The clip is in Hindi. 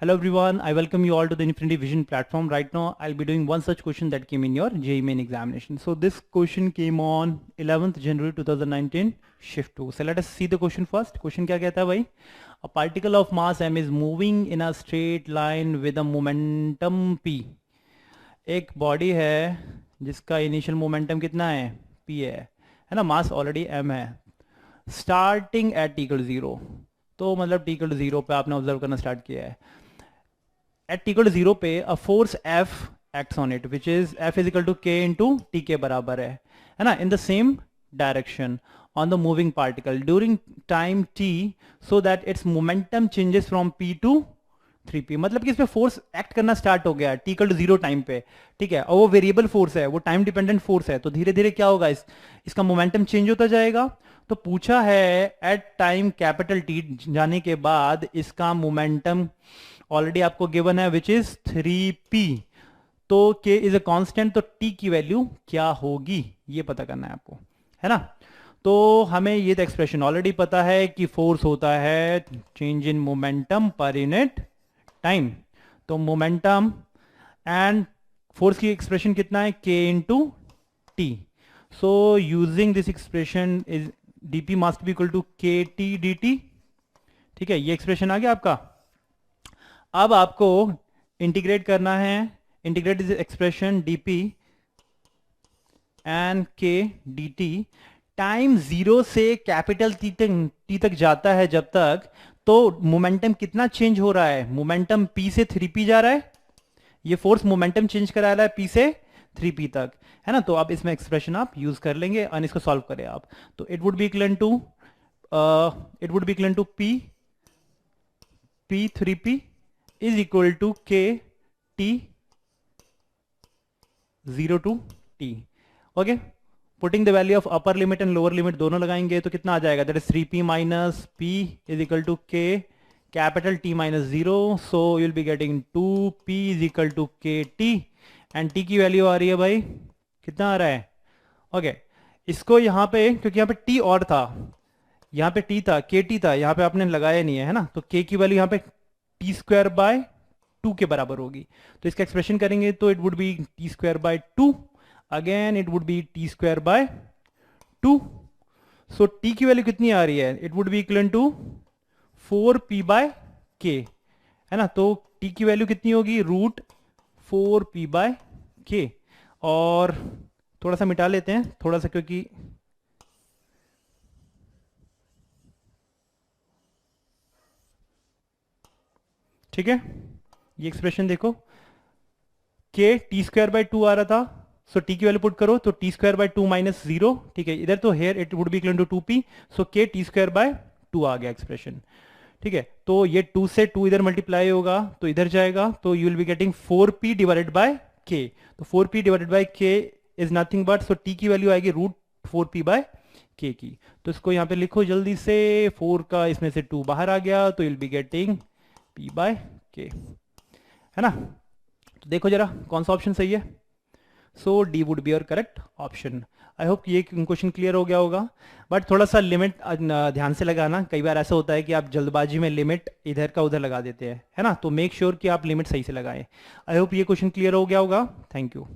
Hello everyone, I welcome you all to the Infinity Vision platform. Right now, I'll be doing one such question that came in your JEE main examination. So this question came on 11th January 2019, shift 2. So let us see the question first. Question क्या कहता है भाई? A particle of mass m is moving in a straight line with a momentum p. एक बॉडी है जिसका इनिशियल मोमेंटम कितना है? p है ना? मास ऑलरेडी m है. Starting at t = 0. तो मतलब t = 0 पे आपने ऑब्जर्व करना स्टार्ट किया है. एट t = 0 पे a force F acts on it which is F = k × t के बराबर है ना, in the same direction on the moving particle during time t so that its momentum changes from p to 3p. मतलब कि इस पे फोर्स एक्ट करना स्टार्ट हो गया t = 0 टाइम पे, ठीक है, और वो वेरिएबल फोर्स है, वो टाइम डिपेंडेंट फोर्स है, तो धीरे धीरे क्या होगा, इसका मोमेंटम चेंज होता जाएगा. तो पूछा है एट टाइम कैपिटल टी जाने के बाद इसका मोमेंटम ऑलरेडी आपको गिवन है विच इज 3p. तो k इज अ कांस्टेंट, तो t की वैल्यू क्या होगी ये पता करना है आपको, है ना. तो हमें ये तो एक्सप्रेशन ऑलरेडी पता है कि फोर्स होता है change in momentum per unit time. तो मोमेंटम एंड फोर्स की एक्सप्रेशन कितना है, k × t. So using this expression is dp must be equal to kt dt. ठीक है, ये एक्सप्रेशन आ गया आपका. अब आपको इंटीग्रेट करना है, integrate this expression dp and k dt. Time 0 से कैपिटल t तक जाता है जब तक, तो मोमेंटम कितना चेंज हो रहा है, मोमेंटम p से 3p जा रहा है. ये फोर्स मोमेंटम चेंज करा रहा है p से 3p तक, है ना. तो अब इसमें एक्सप्रेशन आप यूज कर लेंगे और इसको सॉल्व करें आप. तो it would be equal to p 3p is equal to k t 0 to t. Okay, putting the value of upper limit and lower limit दोनों लगाएंगे तो कितना आ जाएगा, that is 3p minus p is equal to k capital t minus 0. So you will be getting 2p is equal to k t and t की वैल्यू आ रही है भाई, कितना आ रहा है. ओके, इसको यहाँ पे, क्योंकि यहाँ पे t और था, यहाँ पे t था, kt था, यहाँ पे आपने लगाया नहीं है ना, तो k की वैल्यू यहाँ पे t² / 2 के बराबर होगी. तो इसका एक्सप्रेशन करेंगे तो it would be t² / 2. Again it would be t² / 2. So t की वैल्यू कितनी आ रही है, it would be equal to 4p/k, है ना. तो t की वैल्यू कितनी होगी, √4p/k. और थोड़ा सा मिटा लेते हैं, थोड़ा सा, क्योंकि ठीक है, ये एक्सप्रेशन देखो, k t² / 2 आ रहा था, सो t की वैल्यू पुट करो तो t² / 2 माइनस 0, ठीक है, इधर तो here it would be equal to 2p. So k t² / 2 आ गया एक्सप्रेशन, ठीक है. तो ये 2 से 2 इधर मल्टीप्लाई होगा तो इधर जाएगा, तो you will be getting 4p / k. तो 4p / k is nothing but, so t की वैल्यू आएगी √4p/k की. तो इसको यहाँ पे लिखो जल्दी से, 4 का इसमें से 2 बाहर आ गया, तो यूल बी गेटिंग p/k, है ना. तो देखो जरा कौन सा ऑप्शन सही है. So D would be your correct option. I hope ये क्वेश्चन क्लियर हो गया होगा, बट थोड़ा सा लिमिट ध्यान से लगाना. कई बार ऐसा होता है कि आप जल्दबाजी में लिमिट इधर का उधर लगा देते हैं, है ना. तो मेक श्योर कि आप लिमिट सही से लगाएं. आई होप ये क्वेश्चन क्लियर हो गया होगा. Thank you.